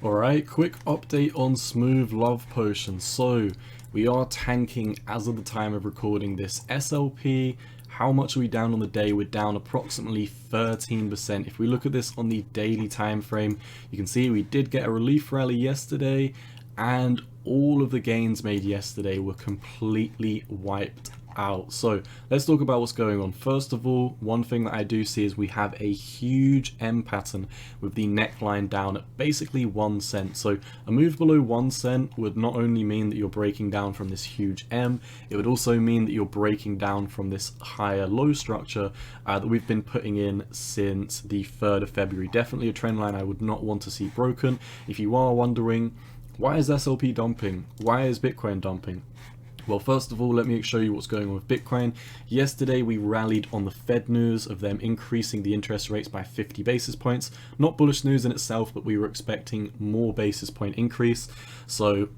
Alright, quick update on Smooth Love Potion. So, we are tanking as of the time of recording this SLP. How much are we down on the day? We're down approximately 13%. If we look at this on the daily time frame, you can see we did get a relief rally yesterday, and all of the gains made yesterday were completely wiped out. So let's talk about what's going on. First of all, one thing that I do see is we have a huge M pattern with the neckline down at basically 1 cent. So a move below 1 cent would not only mean that you're breaking down from this huge M, it would also mean that you're breaking down from this higher low structure that we've been putting in since the 3rd of February. Definitely a trend line I would not want to see broken. If you are wondering, why is SLP dumping? Why is Bitcoin dumping? Well, first of all, let me show you what's going on with Bitcoin. Yesterday, we rallied on the Fed news of them increasing the interest rates by 50 basis points. Not bullish news in itself, but we were expecting more basis point increase. So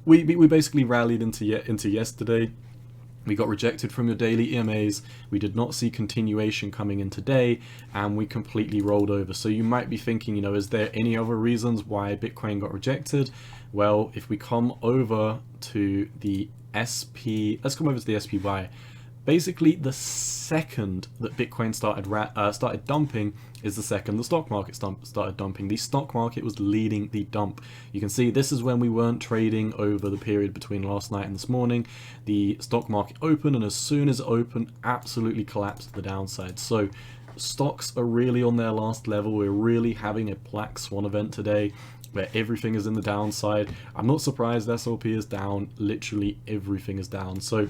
we basically rallied into yesterday. We got rejected from your daily EMAs, we did not see continuation coming in today, and we completely rolled over. So you might be thinking, you know, is there any other reasons why Bitcoin got rejected? Well, if we come over to the SP, let's come over to the SPY. Basically, the second that Bitcoin started dumping is the second the stock market started dumping. The stock market was leading the dump. You can see this is when we weren't trading over the period between last night and this morning. The stock market opened, and as soon as it opened, absolutely collapsed to the downside. So stocks are really on their last level. We're really having a black swan event today, where everything is in the downside. I'm not surprised SLP is down. Literally everything is down. So,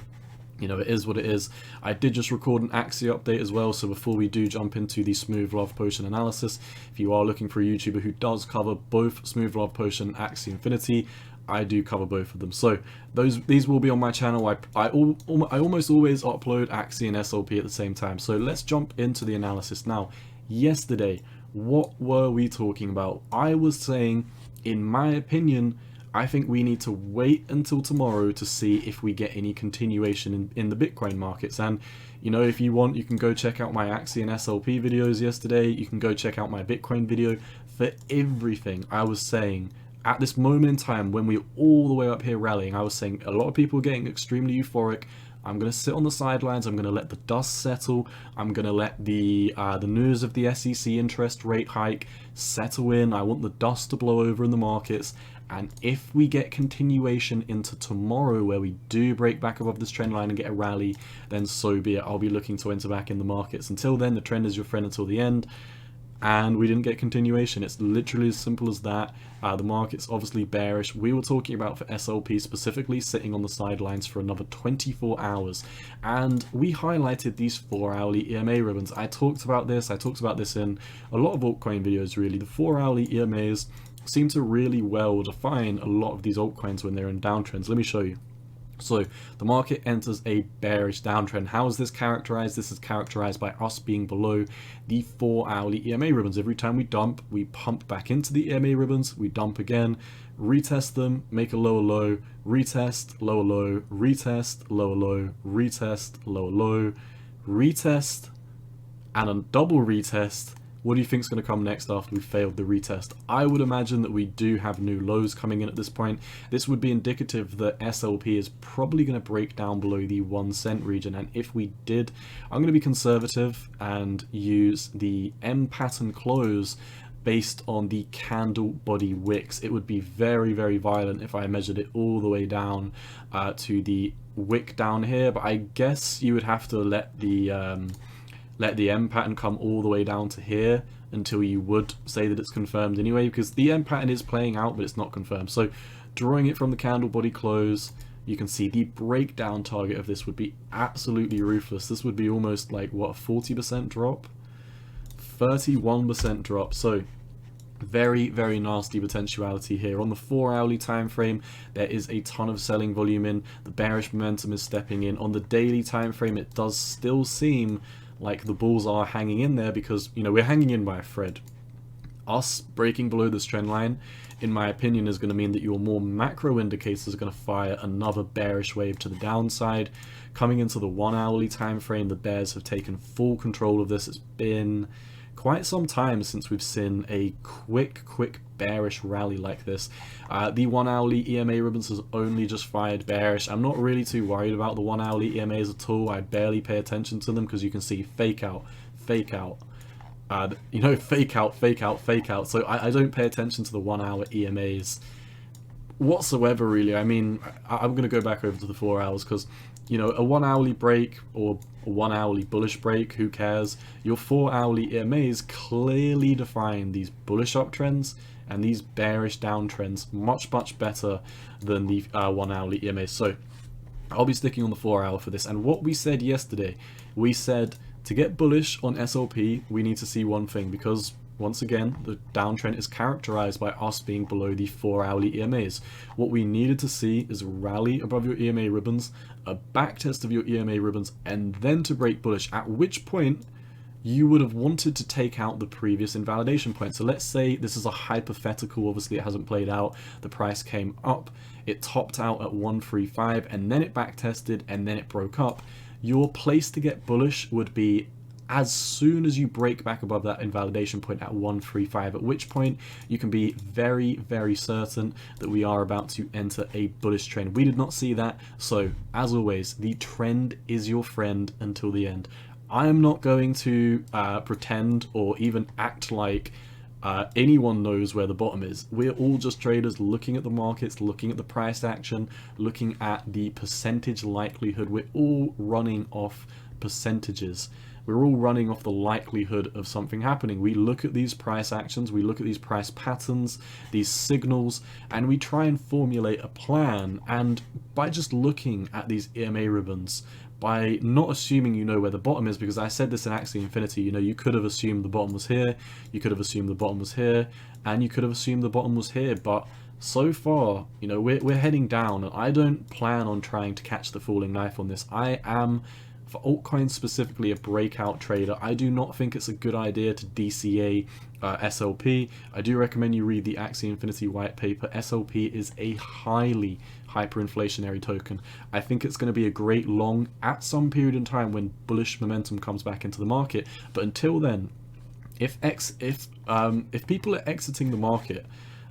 you know, it is what it is. I did just record an Axie update as well, so before we do jump into the Smooth Love Potion analysis, if you are looking for a YouTuber who does cover both Smooth Love Potion and Axie Infinity, I do cover both of them. So these will be on my channel. I almost always upload Axie and SLP at the same time. So let's jump into the analysis now. Yesterday, what were we talking about? I was saying, in my opinion, I think we need to wait until tomorrow to see if we get any continuation in the Bitcoin markets. And, you know, if you want, you can go check out my Axie and SLP videos yesterday. You can go check out my Bitcoin video. For everything I was saying, at this moment in time, when we're all the way up here rallying, I was saying a lot of people are getting extremely euphoric. I'm going to sit on the sidelines. I'm going to let the dust settle. I'm going to let the news of the SEC interest rate hike settle in. I want the dust to blow over in the markets. And if we get continuation into tomorrow, where we do break back above this trend line and get a rally, then so be it. I'll be looking to enter back in the markets. Until then, the trend is your friend until the end. And we didn't get continuation. It's literally as simple as that. The market's obviously bearish. We were talking about for SLP specifically sitting on the sidelines for another 24 hours. And we highlighted these 4-hourly EMA ribbons. I talked about this in a lot of altcoin videos really. The 4-hourly EMAs seem to really well define a lot of these altcoins when they're in downtrends. Let me show you. So the market enters a bearish downtrend. How is this characterized? This is characterized by us being below the 4-hourly EMA ribbons. Every time we dump, we pump back into the EMA ribbons, we dump again, retest them, make a lower low, retest, lower low, retest, lower low, retest, lower low, retest, and a double retest. What do you think is going to come next after we failed the retest? I would imagine that we do have new lows coming in at this point. This would be indicative that SLP is probably going to break down below the 1 cent region. And if we did, I'm going to be conservative and use the M pattern close based on the candle body wicks. It would be very, very violent if I measured it all the way down to the wick down here. But I guess you would have to let the M pattern come all the way down to here until you would say that it's confirmed anyway, because the M pattern is playing out, but it's not confirmed. So drawing it from the candle body close, you can see the breakdown target of this would be absolutely ruthless. This would be almost like, what, a 40% drop? 31% drop. So very, very nasty potentiality here. On the 4-hourly time frame, there is a ton of selling volume in. The bearish momentum is stepping in. On the daily time frame, it does still seem like the bulls are hanging in there, because, you know, we're hanging in by a thread. Us breaking below this trend line, in my opinion, is going to mean that your more macro indicators are going to fire another bearish wave to the downside. Coming into the 1-hourly time frame, the bears have taken full control of this. It's been quite some time since we've seen a quick bearish rally like this. The 1 hourly EMA ribbons has only just fired bearish. I'm not really too worried about the 1 hourly EMAs at all. I barely pay attention to them because you can see fake out, fake out. You know, fake out, fake out, fake out. So I don't pay attention to the 1 hour EMAs whatsoever, really. I mean, I'm going to go back over to the 4 hours because, you know, a 1 hourly break or a 1 hourly bullish break, who cares? Your 4 hourly EMAs clearly define these bullish uptrends and these bearish downtrends much better than the 1 hourly EMAs. So I'll be sticking on the 4 hour for this. And what we said yesterday, we said to get bullish on SLP, we need to see one thing, because once again, the downtrend is characterized by us being below the 4 hourly EMAs. What we needed to see is a rally above your EMA ribbons, a backtest of your EMA ribbons, and then to break bullish, at which point you would have wanted to take out the previous invalidation point. So let's say this is a hypothetical, obviously it hasn't played out, the price came up, it topped out at 135, and then it backtested, and then it broke up. Your place to get bullish would be as soon as you break back above that invalidation point at 135, at which point you can be very certain that we are about to enter a bullish trend. We did not see that, so as always, the trend is your friend until the end. I am not going to pretend or even act like anyone knows where the bottom is. We're all just traders looking at the markets, looking at the price action, looking at the percentage likelihood. We're all running off percentages. We're all running off the likelihood of something happening. We look at these price actions, we look at these price patterns, these signals, and we try and formulate a plan. And by just looking at these EMA ribbons, by not assuming you know where the bottom is, because I said this in Axie Infinity, you know, you could have assumed the bottom was here, you could have assumed the bottom was here, and you could have assumed the bottom was here, but so far, you know, we're heading down, and I don't plan on trying to catch the falling knife on this. I am, for altcoins specifically, a breakout trader. I do not think it's a good idea to DCA SLP. I do recommend you read the Axie Infinity white paper. SLP is a highly hyperinflationary token. I think it's going to be a great long at some period in time when bullish momentum comes back into the market. But until then, if people are exiting the market,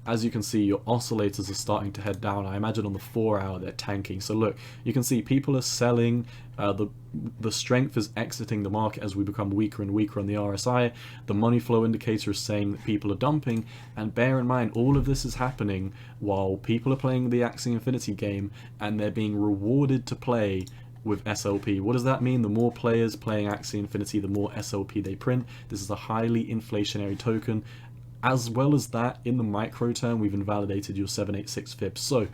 as you can see, your oscillators are starting to head down. I imagine on the 4 hour they're tanking. So look, you can see people are selling. The strength is exiting the market as we become weaker and weaker on the RSI. The money flow indicator is saying that people are dumping. And bear in mind, all of this is happening while people are playing the Axie Infinity game and they're being rewarded to play with SLP. What does that mean? The more players playing Axie Infinity, the more SLP they print. This is a highly inflationary token. As well as that, in the micro term, we've invalidated your 786 fibs. So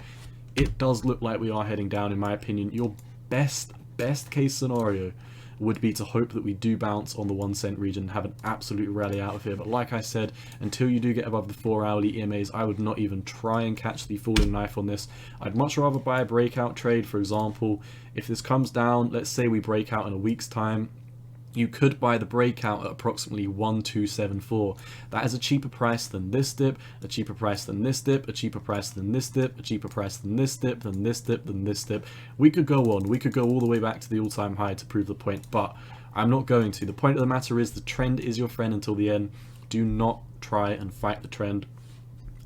it does look like we are heading down, in my opinion. Your best case scenario would be to hope that we do bounce on the 1 cent region and have an absolute rally out of here. But like I said, until you do get above the 4 hourly EMAs, I would not even try and catch the falling knife on this. I'd much rather buy a breakout trade. For example, if this comes down, let's say we break out in a week's time, you could buy the breakout at approximately 1274. That is a cheaper price than this dip, a cheaper price than this dip, a cheaper price than this dip, a cheaper price than this dip, than this dip, than this dip. We could go on. We could go all the way back to the all-time high to prove the point, but I'm not going to. The point of the matter is the trend is your friend until the end. Do not try and fight the trend.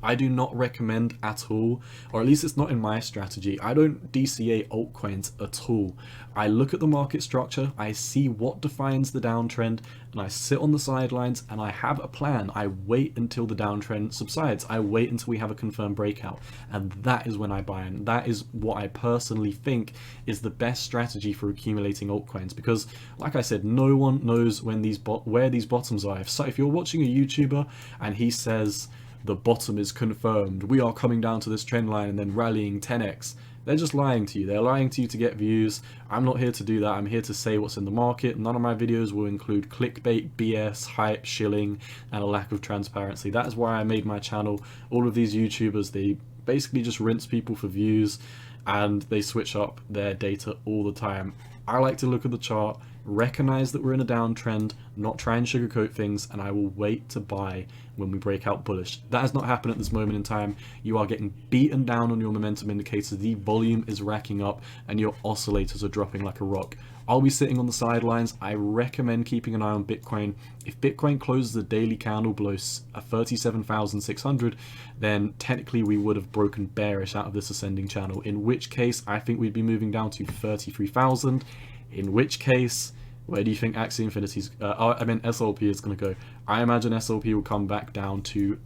I do not recommend at all, or at least it's not in my strategy. I don't DCA altcoins at all. I look at the market structure, I see what defines the downtrend, and I sit on the sidelines and I have a plan. I wait until the downtrend subsides. I wait until we have a confirmed breakout, and that is when I buy in. That is what I personally think is the best strategy for accumulating altcoins, because like I said, no one knows when where these bottoms are. If you're watching a YouTuber and he says the bottom is confirmed, we are coming down to this trend line and then rallying 10x, they're just lying to you. They're lying to you to get views. I'm not here to do that. I'm here to say what's in the market. None of my videos will include clickbait, BS, hype, shilling, and a lack of transparency. That is why I made my channel. All of these YouTubers, they basically just rinse people for views and they switch up their data all the time. I like to look at the chart, recognize that we're in a downtrend, not try and sugarcoat things, and I will wait to buy when we break out bullish. That has not happened at this moment in time. You are getting beaten down on your momentum indicators, the volume is racking up, and your oscillators are dropping like a rock. I'll be sitting on the sidelines. I recommend keeping an eye on Bitcoin. If Bitcoin closes a daily candle below 37,600, then technically we would have broken bearish out of this ascending channel, in which case I think we'd be moving down to 33,000, in which case, where do you think Axie Infinity's, SLP is going to go? I imagine SLP will come back down to,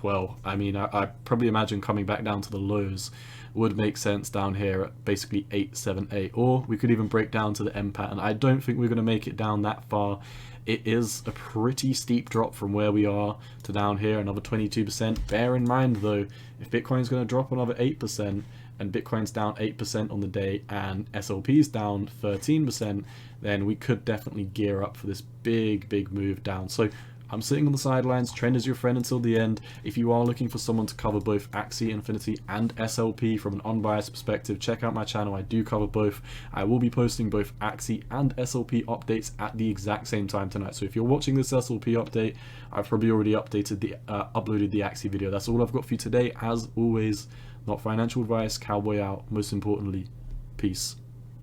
well, I probably imagine coming back down to the lows would make sense down here at basically 878, or we could even break down to the M pattern. I don't think we're going to make it down that far. It is a pretty steep drop from where we are to down here, another 22%. Bear in mind though, if Bitcoin's going to drop another 8%, and Bitcoin's down 8% on the day, and SLP's down 13%, then we could definitely gear up for this big move down. So I'm sitting on the sidelines. Trend is your friend until the end. If you are looking for someone to cover both Axie Infinity and SLP from an unbiased perspective, check out my channel. I do cover both. I will be posting both Axie and SLP updates at the exact same time tonight. So if you're watching this SLP update, I've probably already uploaded the Axie video. That's all I've got for you today. As always, not financial advice. Cowboy out. Most importantly, peace.